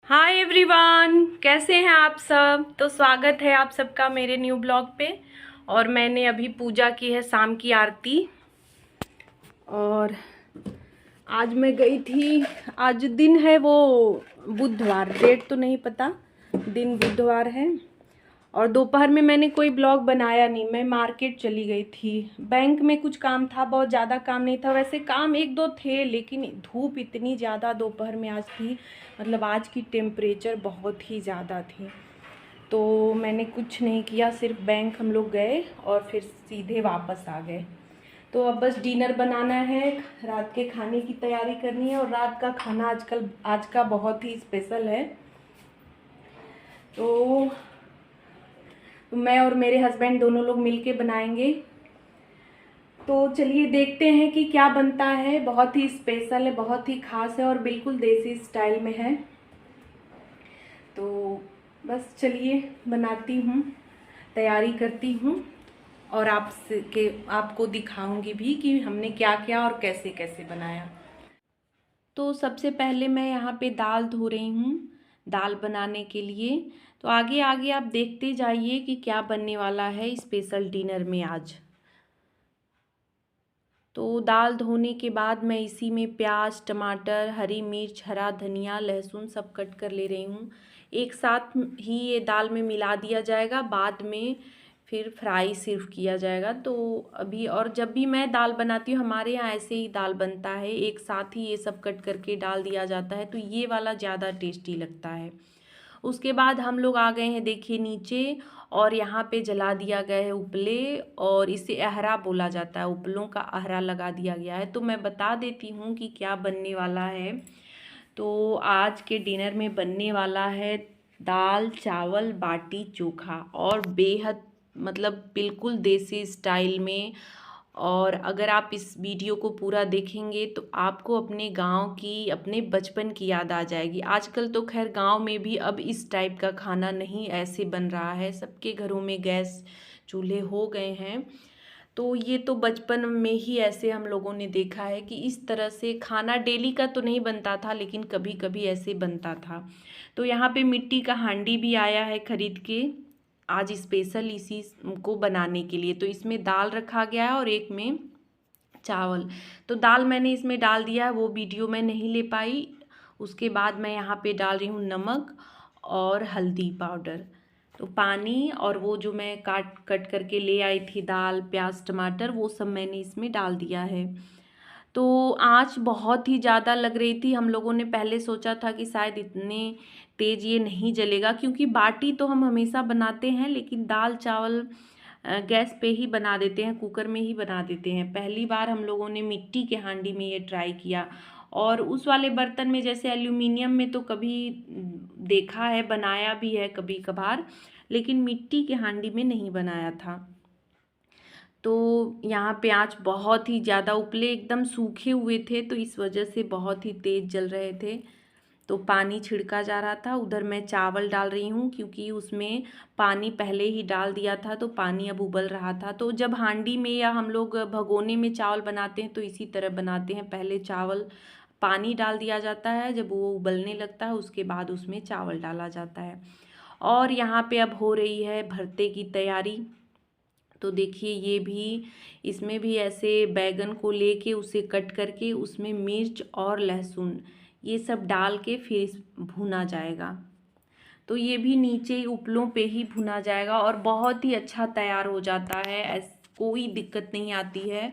Hi everyone, कैसे हैं आप सब। तो स्वागत है आप सबका मेरे न्यू ब्लॉग पे। और मैंने अभी पूजा की है शाम की आरती। और आज मैं गई थी, आज दिन है वो बुधवार, डेट तो नहीं पता, दिन बुधवार है। और दोपहर में मैंने कोई ब्लॉग बनाया नहीं, मैं मार्केट चली गई थी। बैंक में कुछ काम था, बहुत ज़्यादा काम नहीं था, वैसे काम एक दो थे, लेकिन धूप इतनी ज़्यादा दोपहर में आज थी, मतलब आज की टेम्परेचर बहुत ही ज़्यादा थी। तो मैंने कुछ नहीं किया, सिर्फ बैंक हम लोग गए और फिर सीधे वापस आ गए। तो अब बस डिनर बनाना है, रात के खाने की तैयारी करनी है। और रात का खाना आज का बहुत ही स्पेशल है। तो मैं और मेरे हस्बैंड दोनों लोग मिलके बनाएंगे। तो चलिए देखते हैं कि क्या बनता है। बहुत ही स्पेशल है, बहुत ही खास है और बिल्कुल देसी स्टाइल में है। तो बस चलिए बनाती हूँ, तैयारी करती हूँ और आपको दिखाऊंगी भी कि हमने क्या क्या और कैसे कैसे बनाया। तो सबसे पहले मैं यहाँ पे दाल धो रही हूँ, दाल बनाने के लिए। तो आगे आगे आप देखते जाइए कि क्या बनने वाला है स्पेशल डिनर में आज। तो दाल धोने के बाद मैं इसी में प्याज, टमाटर, हरी मिर्च, हरा धनिया, लहसुन सब कट कर ले रही हूँ। एक साथ ही ये दाल में मिला दिया जाएगा, बाद में फिर फ्राई सिर्फ किया जाएगा। तो अभी, और जब भी मैं दाल बनाती हूँ, हमारे यहाँ ऐसे ही दाल बनता है, एक साथ ही ये सब कट करके डाल दिया जाता है, तो ये वाला ज़्यादा टेस्टी लगता है। उसके बाद हम लोग आ गए हैं देखिए नीचे, और यहाँ पे जला दिया गया है उपले, और इसे अहरा बोला जाता है, उपलों का अहरा लगा दिया गया है। तो मैं बता देती हूँ कि क्या बनने वाला है। तो आज के डिनर में बनने वाला है दाल चावल बाटी चोखा, और बेहद मतलब बिल्कुल देसी स्टाइल में। और अगर आप इस वीडियो को पूरा देखेंगे तो आपको अपने गांव की, अपने बचपन की याद आ जाएगी। आजकल तो खैर गांव में भी अब इस टाइप का खाना नहीं ऐसे बन रहा है, सबके घरों में गैस चूल्हे हो गए हैं। तो ये तो बचपन में ही ऐसे हम लोगों ने देखा है कि इस तरह से खाना डेली का तो नहीं बनता था, लेकिन कभी कभी ऐसे बनता था। तो यहाँ पे मिट्टी का हांडी भी आया है खरीद के, आज स्पेशल इसी को बनाने के लिए। तो इसमें दाल रखा गया है और एक में चावल। तो दाल मैंने इसमें डाल दिया है, वो वीडियो मैं नहीं ले पाई। उसके बाद मैं यहाँ पे डाल रही हूँ नमक और हल्दी पाउडर। तो पानी और वो जो मैं कट करके ले आई थी दाल, प्याज, टमाटर, वो सब मैंने इसमें डाल दिया है। तो आँच बहुत ही ज़्यादा लग रही थी। हम लोगों ने पहले सोचा था कि शायद इतने तेज़ ये नहीं जलेगा, क्योंकि बाटी तो हम हमेशा बनाते हैं, लेकिन दाल चावल गैस पे ही बना देते हैं, कुकर में ही बना देते हैं। पहली बार हम लोगों ने मिट्टी के हांडी में ये ट्राई किया। और उस वाले बर्तन में, जैसे एल्यूमिनियम में तो कभी देखा है, बनाया भी है कभी कभार, लेकिन मिट्टी के हांडी में नहीं बनाया था। तो यहाँ पे आँच बहुत ही ज़्यादा, उपले एकदम सूखे हुए थे, तो इस वजह से बहुत ही तेज़ जल रहे थे। तो पानी छिड़का जा रहा था। उधर मैं चावल डाल रही हूँ, क्योंकि उसमें पानी पहले ही डाल दिया था, तो पानी अब उबल रहा था। तो जब हांडी में या हम लोग भगोने में चावल बनाते हैं तो इसी तरह बनाते हैं, पहले चावल पानी डाल दिया जाता है, जब वो उबलने लगता है उसके बाद उसमें चावल डाला जाता है। और यहाँ पे अब हो रही है भरते की तैयारी। तो देखिए ये भी, इसमें भी ऐसे बैगन को लेके उसे कट करके उसमें मिर्च और लहसुन ये सब डाल के फिर भुना जाएगा। तो ये भी नीचे ही उपलों पे ही भुना जाएगा और बहुत ही अच्छा तैयार हो जाता है, कोई दिक्कत नहीं आती है।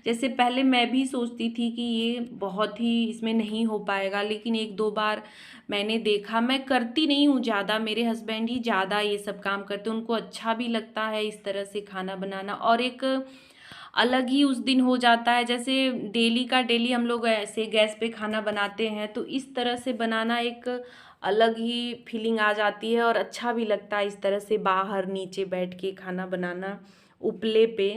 जैसे पहले मैं भी सोचती थी कि ये बहुत ही इसमें नहीं हो पाएगा, लेकिन एक दो बार मैंने देखा, मैं करती नहीं हूँ ज़्यादा, मेरे हस्बैंड ही ज़्यादा ये सब काम करते हैं, उनको अच्छा भी लगता है इस तरह से खाना बनाना, और एक अलग ही उस दिन हो जाता है। जैसे डेली का डेली हम लोग ऐसे गैस पे खाना बनाते हैं, तो इस तरह से बनाना एक अलग ही फीलिंग आ जाती है और अच्छा भी लगता है इस तरह से बाहर नीचे बैठ के खाना बनाना उपले पे।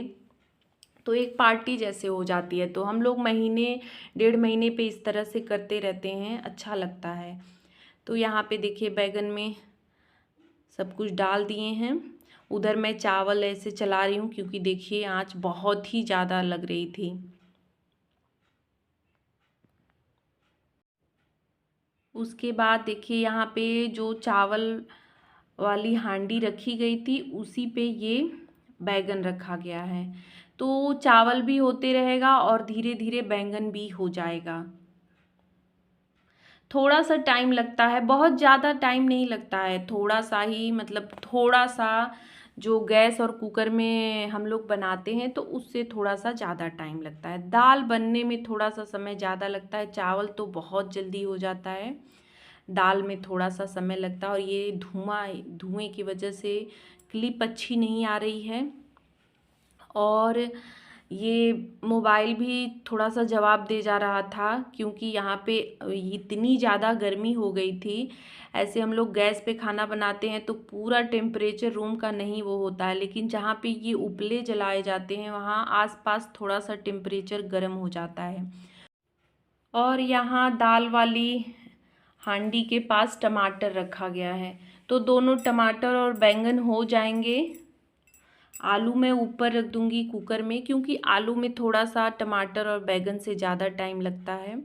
तो एक पार्टी जैसे हो जाती है। तो हम लोग महीने डेढ़ महीने पे इस तरह से करते रहते हैं, अच्छा लगता है। तो यहाँ पे देखिए बैगन में सब कुछ डाल दिए हैं। उधर मैं चावल ऐसे चला रही हूँ, क्योंकि देखिए आँच बहुत ही ज़्यादा लग रही थी। उसके बाद देखिए यहाँ पे जो चावल वाली हांडी रखी गई थी उसी पे ये बैंगन रखा गया है। तो चावल भी होते रहेगा और धीरे धीरे बैंगन भी हो जाएगा। थोड़ा सा टाइम लगता है, बहुत ज़्यादा टाइम नहीं लगता है, थोड़ा सा ही, मतलब थोड़ा सा जो गैस और कुकर में हम लोग बनाते हैं तो उससे थोड़ा सा ज़्यादा टाइम लगता है। दाल बनने में थोड़ा सा समय ज़्यादा लगता है, चावल तो बहुत जल्दी हो जाता है, दाल में थोड़ा सा समय लगता है। और ये धुएं की वजह से क्लिप अच्छी नहीं आ रही है। और ये मोबाइल भी थोड़ा सा जवाब दे जा रहा था क्योंकि यहाँ पे इतनी ज़्यादा गर्मी हो गई थी। ऐसे हम लोग गैस पे खाना बनाते हैं तो पूरा टेम्परेचर रूम का नहीं वो होता है, लेकिन जहाँ पे ये उपले जलाए जाते हैं वहाँ आसपास थोड़ा सा टेम्परेचर गर्म हो जाता है। और यहाँ दाल वाली हांडी के पास टमाटर रखा गया है, तो दोनों टमाटर और बैंगन हो जाएंगे। आलू मैं ऊपर रख दूंगी कुकर में क्योंकि आलू में थोड़ा सा टमाटर और बैंगन से ज़्यादा टाइम लगता है।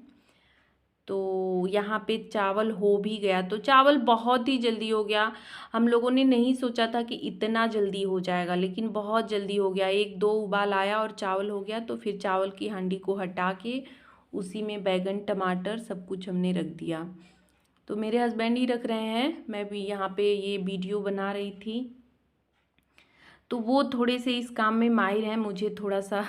तो यहाँ पे चावल हो भी गया, तो चावल बहुत ही जल्दी हो गया। हम लोगों ने नहीं सोचा था कि इतना जल्दी हो जाएगा, लेकिन बहुत जल्दी हो गया। एक दो उबाल आया और चावल हो गया। तो फिर चावल की हांडी को हटा के उसी में बैंगन टमाटर सब कुछ हमने रख दिया। तो मेरे हस्बैंड ही रख रहे हैं, मैं भी यहाँ पे ये वीडियो बना रही थी। तो वो थोड़े से इस काम में माहिर हैं, मुझे थोड़ा सा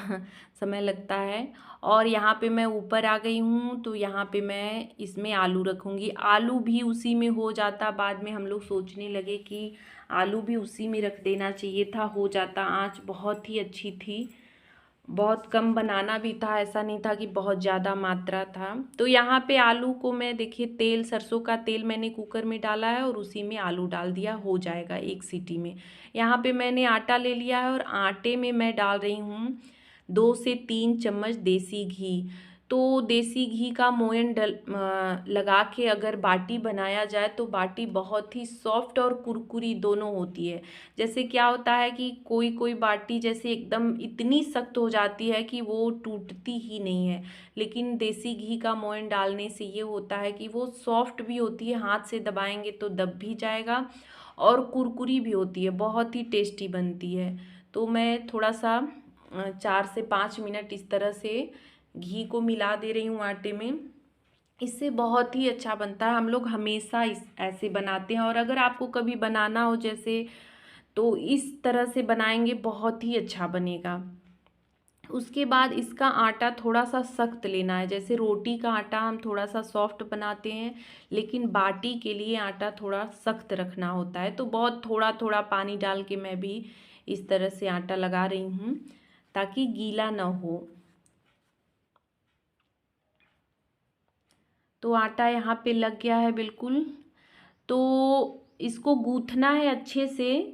समय लगता है। और यहाँ पे मैं ऊपर आ गई हूँ, तो यहाँ पे मैं इसमें आलू रखूँगी। आलू भी उसी में हो जाता, बाद में हम लोग सोचने लगे कि आलू भी उसी में रख देना चाहिए था, हो जाता। आँच बहुत ही अच्छी थी, बहुत कम बनाना भी था, ऐसा नहीं था कि बहुत ज़्यादा मात्रा था। तो यहाँ पे आलू को मैं देखिए तेल, सरसों का तेल मैंने कुकर में डाला है और उसी में आलू डाल दिया, हो जाएगा एक सीटी में। यहाँ पे मैंने आटा ले लिया है और आटे में मैं डाल रही हूँ 2 से 3 चम्मच देसी घी। तो देसी घी का मोयन लगा के अगर बाटी बनाया जाए तो बाटी बहुत ही सॉफ्ट और कुरकुरी दोनों होती है। जैसे क्या होता है कि कोई कोई बाटी जैसे एकदम इतनी सख्त हो जाती है कि वो टूटती ही नहीं है, लेकिन देसी घी का मोयन डालने से ये होता है कि वो सॉफ्ट भी होती है, हाथ से दबाएंगे तो दब भी जाएगा, और कुरकुरी भी होती है, बहुत ही टेस्टी बनती है। तो मैं थोड़ा सा 4 से 5 मिनट इस तरह से घी को मिला दे रही हूँ आटे में। इससे बहुत ही अच्छा बनता है, हम लोग हमेशा इस ऐसे बनाते हैं। और अगर आपको कभी बनाना हो जैसे, तो इस तरह से बनाएंगे, बहुत ही अच्छा बनेगा। उसके बाद इसका आटा थोड़ा सा सख्त लेना है, जैसे रोटी का आटा हम थोड़ा सा सॉफ्ट बनाते हैं, लेकिन बाटी के लिए आटा थोड़ा सख्त रखना होता है। तो बहुत थोड़ा थोड़ा पानी डाल के मैं भी इस तरह से आटा लगा रही हूँ ताकि गीला ना हो। तो आटा यहाँ पे लग गया है बिल्कुल। तो इसको गूँथना है अच्छे से,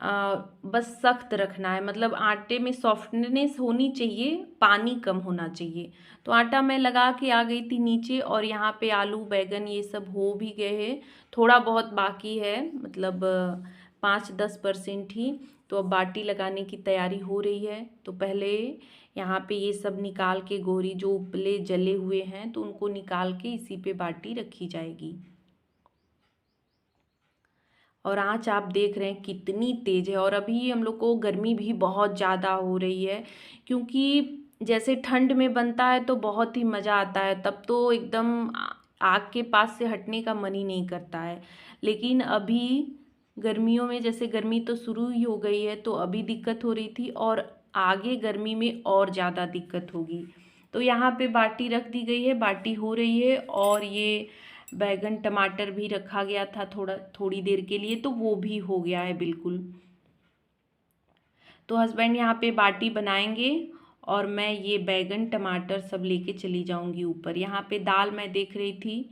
बस सख्त रखना है, मतलब आटे में सॉफ्टनेस होनी चाहिए, पानी कम होना चाहिए। तो आटा मैं लगा के आ गई थी नीचे, और यहाँ पे आलू बैंगन ये सब हो भी गए हैं, थोड़ा बहुत बाकी है, मतलब 5-10% ही। तो अब बाटी लगाने की तैयारी हो रही है। तो पहले यहाँ पे ये सब निकाल के, गोरी जो उपले जले हुए हैं तो उनको निकाल के इसी पे बाटी रखी जाएगी। और आँच आप देख रहे हैं कितनी तेज़ है, और अभी हम लोग को गर्मी भी बहुत ज़्यादा हो रही है, क्योंकि जैसे ठंड में बनता है तो बहुत ही मज़ा आता है, तब तो एकदम आग के पास से हटने का मन ही नहीं करता है। लेकिन अभी गर्मियों में, जैसे गर्मी तो शुरू ही हो गई है, तो अभी दिक्कत हो रही थी, और आगे गर्मी में और ज़्यादा दिक्कत होगी। तो यहाँ पे बाटी रख दी गई है, बाटी हो रही है, और ये बैगन टमाटर भी रखा गया था थोड़ी देर के लिए, तो वो भी हो गया है बिल्कुल। तो हस्बैंड यहाँ पे बाटी बनाएंगे और मैं ये बैगन टमाटर सब लेके चली जाऊंगी ऊपर। यहाँ पे दाल मैं देख रही थी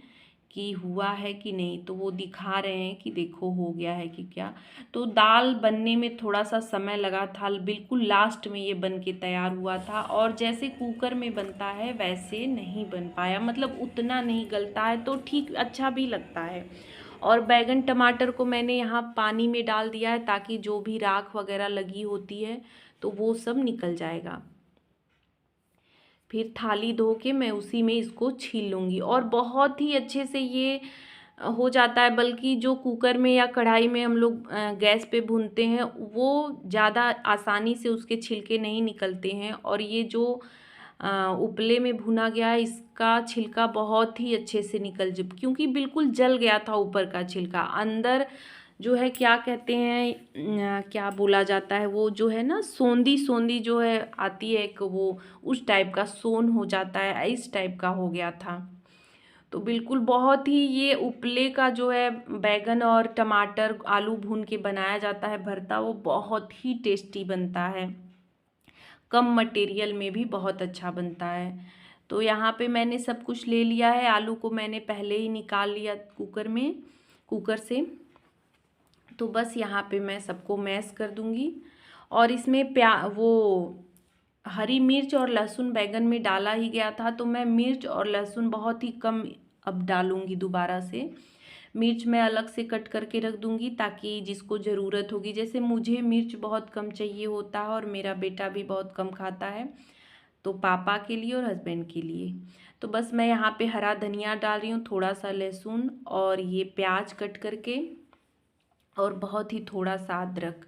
कि हुआ है कि नहीं, तो वो दिखा रहे हैं कि देखो हो गया है कि क्या। तो दाल बनने में थोड़ा सा समय लगा था, बिल्कुल लास्ट में ये बन के तैयार हुआ था, और जैसे कुकर में बनता है वैसे नहीं बन पाया, मतलब उतना नहीं गलता है, तो ठीक अच्छा भी लगता है। और बैगन टमाटर को मैंने यहाँ पानी में डाल दिया है ताकि जो भी राख वगैरह लगी होती है तो वो सब निकल जाएगा। फिर थाली धो के मैं उसी में इसको छील लूँगी और बहुत ही अच्छे से ये हो जाता है। बल्कि जो कुकर में या कढ़ाई में हम लोग गैस पे भूनते हैं वो ज़्यादा आसानी से उसके छिलके नहीं निकलते हैं, और ये जो उपले में भुना गया है इसका छिलका बहुत ही अच्छे से निकल जब, क्योंकि बिल्कुल जल गया था ऊपर का छिलका। अंदर जो है क्या कहते हैं, क्या बोला जाता है, वो जो है ना सोंधी सोंधी जो है आती है एक, वो उस टाइप का सोन हो जाता है, इस टाइप का हो गया था। तो बिल्कुल बहुत ही ये उपले का जो है बैगन और टमाटर आलू भून के बनाया जाता है भरता, वो बहुत ही टेस्टी बनता है। कम मटेरियल में भी बहुत अच्छा बनता है। तो यहाँ पे मैंने सब कुछ ले लिया है। आलू को मैंने पहले ही निकाल लिया कुकर से। तो बस यहाँ पे मैं सबको मैश कर दूँगी। और इसमें वो हरी मिर्च और लहसुन बैगन में डाला ही गया था, तो मैं मिर्च और लहसुन बहुत ही कम अब डालूँगी दोबारा से। मिर्च मैं अलग से कट करके रख दूँगी ताकि जिसको ज़रूरत होगी, जैसे मुझे मिर्च बहुत कम चाहिए होता है और मेरा बेटा भी बहुत कम खाता है, तो पापा के लिए और हस्बैंड के लिए। तो बस मैं यहाँ पे हरा धनिया डाल रही हूँ, थोड़ा सा लहसुन और ये प्याज कट करके, और बहुत ही थोड़ा सा अदरक।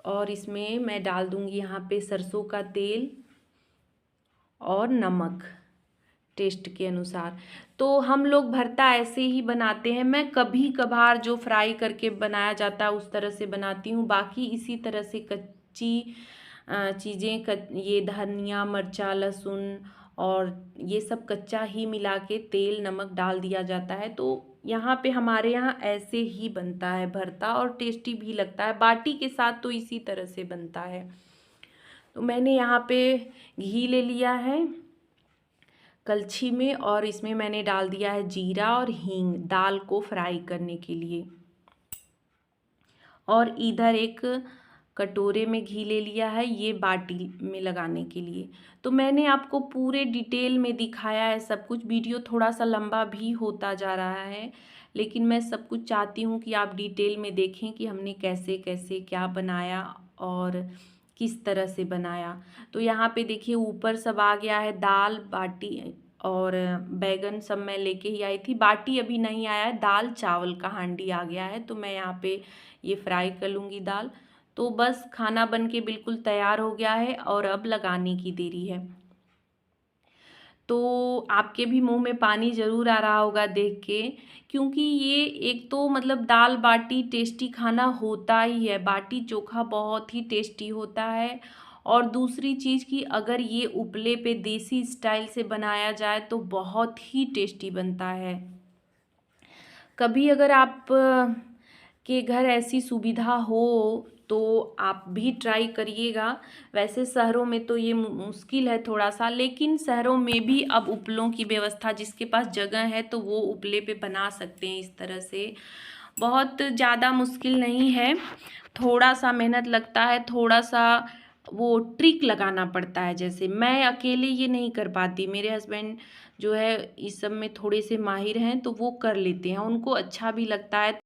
और इसमें मैं डाल दूँगी यहाँ पे सरसों का तेल और नमक टेस्ट के अनुसार। तो हम लोग भरता ऐसे ही बनाते हैं। मैं कभी कभार जो फ्राई करके बनाया जाता है उस तरह से बनाती हूँ, बाकी इसी तरह से कच्ची चीज़ें ये धनिया मिर्चा लहसुन और ये सब कच्चा ही मिला के तेल नमक डाल दिया जाता है। तो यहाँ पे हमारे यहाँ ऐसे ही बनता है भरता, और टेस्टी भी लगता है। बाटी के साथ तो इसी तरह से बनता है। तो मैंने यहाँ पे घी ले लिया है कलछी में, और इसमें मैंने डाल दिया है जीरा और हींग दाल को फ्राई करने के लिए। और इधर एक कटोरे में घी ले लिया है ये बाटी में लगाने के लिए। तो मैंने आपको पूरे डिटेल में दिखाया है सब कुछ। वीडियो थोड़ा सा लंबा भी होता जा रहा है, लेकिन मैं सब कुछ चाहती हूँ कि आप डिटेल में देखें कि हमने कैसे कैसे क्या बनाया और किस तरह से बनाया। तो यहाँ पे देखिए ऊपर सब आ गया है, दाल बाटी और बैगन सब मैं लेके ही आई थी। बाटी अभी नहीं आया है, दाल चावल का हांडी आ गया है। तो मैं यहाँ पे ये फ्राई कर लूँगी दाल। तो बस खाना बन के बिल्कुल तैयार हो गया है और अब लगाने की देरी है। तो आपके भी मुंह में पानी ज़रूर आ रहा होगा देख के, क्योंकि ये एक तो मतलब दाल बाटी टेस्टी खाना होता ही है। बाटी चोखा बहुत ही टेस्टी होता है। और दूसरी चीज़ कि अगर ये उपले पे देसी स्टाइल से बनाया जाए तो बहुत ही टेस्टी बनता है। कभी अगर आप के घर ऐसी सुविधा हो तो आप भी ट्राई करिएगा। वैसे शहरों में तो ये मुश्किल है थोड़ा सा, लेकिन शहरों में भी अब उपलों की व्यवस्था, जिसके पास जगह है तो वो उपले पे बना सकते हैं इस तरह से। बहुत ज़्यादा मुश्किल नहीं है, थोड़ा सा मेहनत लगता है, थोड़ा सा वो ट्रिक लगाना पड़ता है। जैसे मैं अकेले ये नहीं कर पाती, मेरे हस्बैंड जो है इस सब में थोड़े से माहिर हैं तो वो कर लेते हैं, उनको अच्छा भी लगता है।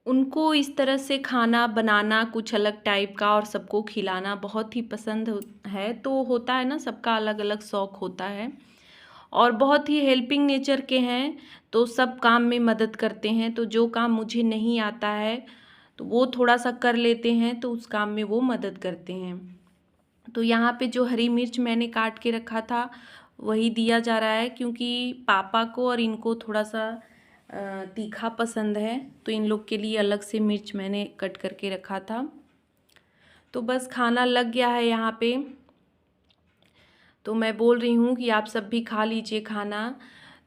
उनको इस तरह से खाना बनाना कुछ अलग टाइप का और सबको खिलाना बहुत ही पसंद है। तो होता है ना, सबका अलग अलग शौक़ होता है। और बहुत ही हेल्पिंग नेचर के हैं, तो सब काम में मदद करते हैं। तो जो काम मुझे नहीं आता है तो वो थोड़ा सा कर लेते हैं, तो उस काम में वो मदद करते हैं। तो यहाँ पे जो हरी मिर्च मैंने काट के रखा था वही दिया जा रहा है, क्योंकि पापा को और इनको थोड़ा सा तीखा पसंद है, तो इन लोग के लिए अलग से मिर्च मैंने कट करके रखा था। तो बस खाना लग गया है यहाँ पे। तो मैं बोल रही हूँ कि आप सब भी खा लीजिए खाना।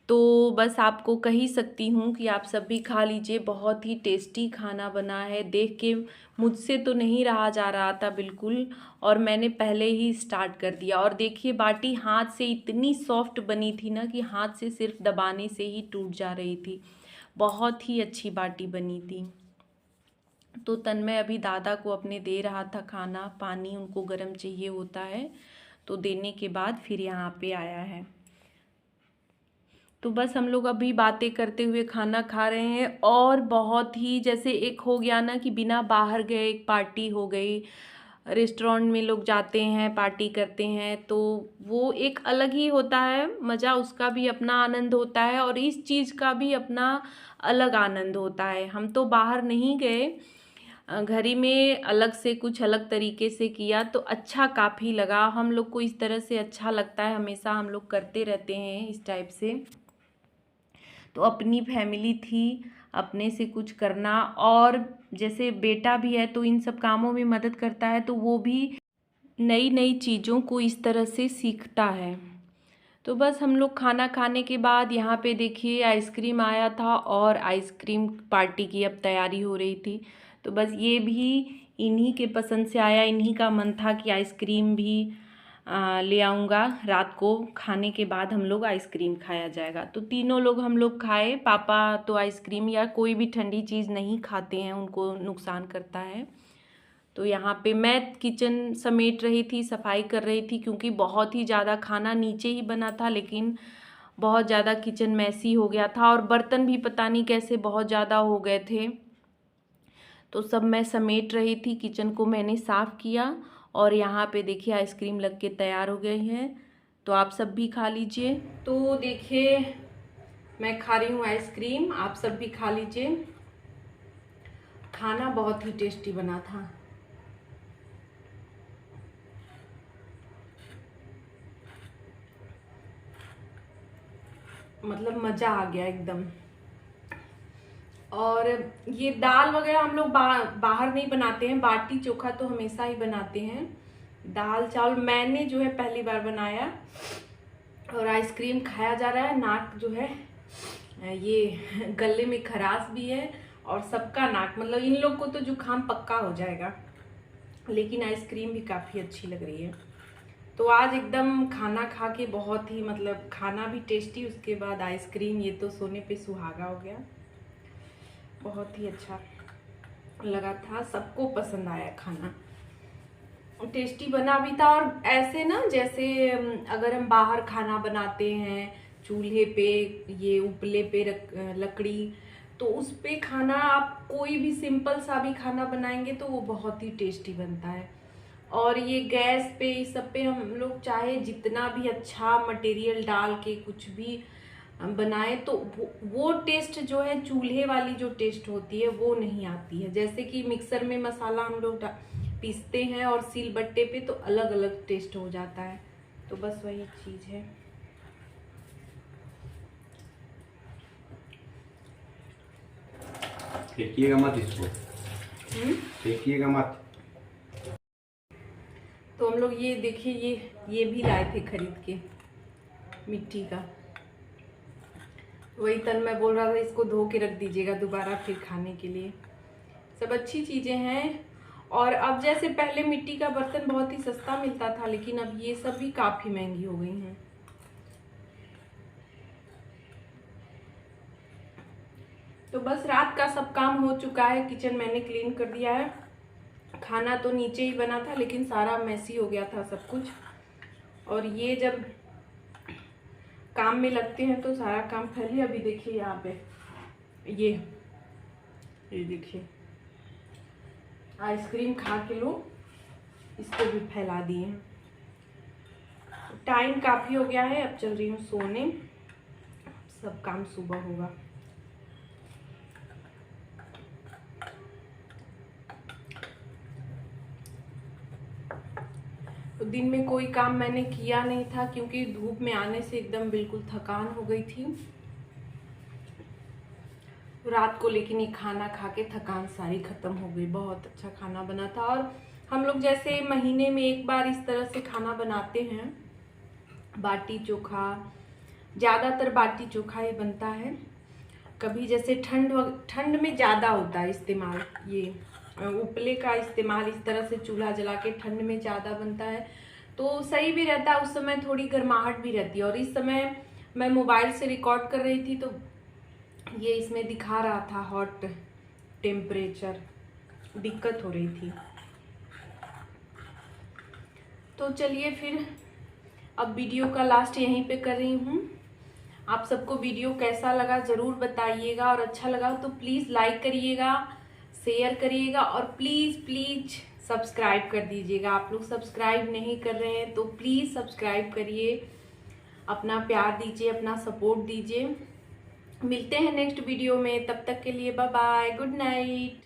तो बस आपको कह ही सकती हूँ कि आप सब भी खा लीजिए। बहुत ही टेस्टी खाना बना है, देख के मुझसे तो नहीं रहा जा रहा था बिल्कुल, और मैंने पहले ही स्टार्ट कर दिया। और देखिए बाटी हाथ से इतनी सॉफ्ट बनी थी ना कि हाथ से सिर्फ दबाने से ही टूट जा रही थी। बहुत ही अच्छी बाटी बनी थी। तो तन्मय अभी दादा को अपने दे रहा था खाना, पानी उनको गर्म चाहिए होता है, तो देने के बाद फिर यहाँ पे आया है। तो बस हम लोग अभी बातें करते हुए खाना खा रहे हैं। और बहुत ही जैसे एक हो गया ना कि बिना बाहर गए एक पार्टी हो गई, रेस्टोरेंट में लोग जाते हैं, पार्टी करते हैं, तो वो एक अलग ही होता है मज़ा, उसका भी अपना आनंद होता है और इस चीज़ का भी अपना अलग आनंद होता है। हम तो बाहर नहीं गए, घर ही में अलग से कुछ अलग तरीके से किया तो अच्छा काफ़ी लगा। हम लोग को इस तरह से अच्छा लगता है, हमेशा हम लोग करते रहते हैं इस टाइप से। तो अपनी फैमिली थी, अपने से कुछ करना, और जैसे बेटा भी है तो इन सब कामों में मदद करता है, तो वो भी नई नई चीज़ों को इस तरह से सीखता है। तो बस हम लोग खाना खाने के बाद यहाँ पे देखिए आइसक्रीम आया था और आइसक्रीम पार्टी की अब तैयारी हो रही थी। तो बस ये भी इन्हीं के पसंद से आया, इन्हीं का मन था कि आइसक्रीम भी ले आऊँगा, रात को खाने के बाद हम लोग आइसक्रीम खाया जाएगा। तो तीनों लोग हम लोग खाए। पापा तो आइसक्रीम या कोई भी ठंडी चीज़ नहीं खाते हैं, उनको नुकसान करता है। तो यहाँ पे मैं किचन समेट रही थी, सफाई कर रही थी, क्योंकि बहुत ही ज़्यादा खाना नीचे ही बना था, लेकिन बहुत ज़्यादा किचन मैसी हो गया था और बर्तन भी पता नहीं कैसे बहुत ज़्यादा हो गए थे। तो सब मैं समेट रही थी, किचन को मैंने साफ़ किया और यहाँ पे देखिए आइसक्रीम लग के तैयार हो गई है। तो आप सब भी खा लीजिए। तो देखिए मैं खा रही हूँ आइसक्रीम, आप सब भी खा लीजिए। खाना बहुत ही टेस्टी बना था। मतलब मज़ा आ गया एकदम। और ये दाल वगैरह हम लोग बाहर नहीं बनाते हैं, बाटी चोखा तो हमेशा ही बनाते हैं। दाल चावल मैंने जो है पहली बार बनाया। और आइसक्रीम खाया जा रहा है। नाक जो है ये गले में खराश भी है और सबका नाक, मतलब इन लोग को तो जुकाम पक्का हो जाएगा, लेकिन आइसक्रीम भी काफ़ी अच्छी लग रही है। तो आज एकदम खाना खा के बहुत ही, मतलब खाना भी टेस्टी, उसके बाद आइसक्रीम, ये तो सोने पे सुहागा हो गया। बहुत ही अच्छा लगा था, सबको पसंद आया खाना, टेस्टी बना भी था। और ऐसे ना, जैसे अगर हम बाहर खाना बनाते हैं चूल्हे पे, ये उपले पे लकड़ी, तो उस पे खाना आप कोई भी सिंपल सा भी खाना बनाएंगे तो वो बहुत ही टेस्टी बनता है। और ये गैस पे, इस सब पे हम लोग चाहे जितना भी अच्छा मटेरियल डाल के कुछ भी बनाए, तो वो टेस्ट जो है, चूल्हे वाली जो टेस्ट होती है वो नहीं आती है। जैसे कि मिक्सर में मसाला हम लोग पीसते हैं और सिलबट्टे पे तो अलग अलग टेस्ट हो जाता है। तो बस वही चीज़ है। फेंकिएगा मत इसको, फेंकिएगा मत। तो हम लोग ये देखिए, ये भी लाए थे खरीद के, मिट्टी का। वही तन मैं बोल रहा था इसको धो के रख दीजिएगा दोबारा फिर खाने के लिए। सब अच्छी चीज़ें हैं। और अब जैसे पहले मिट्टी का बर्तन बहुत ही सस्ता मिलता था, लेकिन अब ये सब भी काफ़ी महंगी हो गई हैं। तो बस रात का सब काम हो चुका है, किचन मैंने क्लीन कर दिया है। खाना तो नीचे ही बना था, लेकिन सारा मैसी हो गया था सब कुछ। और ये जब काम में लगते हैं तो सारा काम फैले। अभी देखिए यहाँ पे ये देखिए आइसक्रीम खा के लोग इसको भी फैला दिए हैं। टाइम काफ़ी हो गया है, अब चल रही हूँ सोने, सब काम सुबह होगा। तो दिन में कोई काम मैंने किया नहीं था, क्योंकि धूप में आने से एकदम बिल्कुल थकान हो गई थी रात को। लेकिन ये खाना खा के थकान सारी खत्म हो गई। बहुत अच्छा खाना बना था। और हम लोग जैसे महीने में एक बार इस तरह से खाना बनाते हैं, बाटी चोखा, ज़्यादातर बाटी चोखा ही बनता है। कभी जैसे ठंड में ज़्यादा होता है इस्तेमाल, ये उपले का इस्तेमाल इस तरह से चूल्हा जला के ठंड में ज़्यादा बनता है, तो सही भी रहता है। उस समय थोड़ी गर्माहट भी रहती है। और इस समय मैं मोबाइल से रिकॉर्ड कर रही थी, तो ये इसमें दिखा रहा था हॉट टेम्परेचर, दिक्कत हो रही थी। तो चलिए फिर अब वीडियो का लास्ट यहीं पे कर रही हूँ। आप सबको वीडियो कैसा लगा ज़रूर बताइएगा, और अच्छा लगा तो प्लीज़ लाइक करिएगा, शेयर करिएगा, और प्लीज़ सब्सक्राइब कर दीजिएगा। आप लोग सब्सक्राइब नहीं कर रहे हैं तो प्लीज़ सब्सक्राइब करिए, अपना प्यार दीजिए, अपना सपोर्ट दीजिए। मिलते हैं नेक्स्ट वीडियो में, तब तक के लिए बाय बाय, गुड नाइट।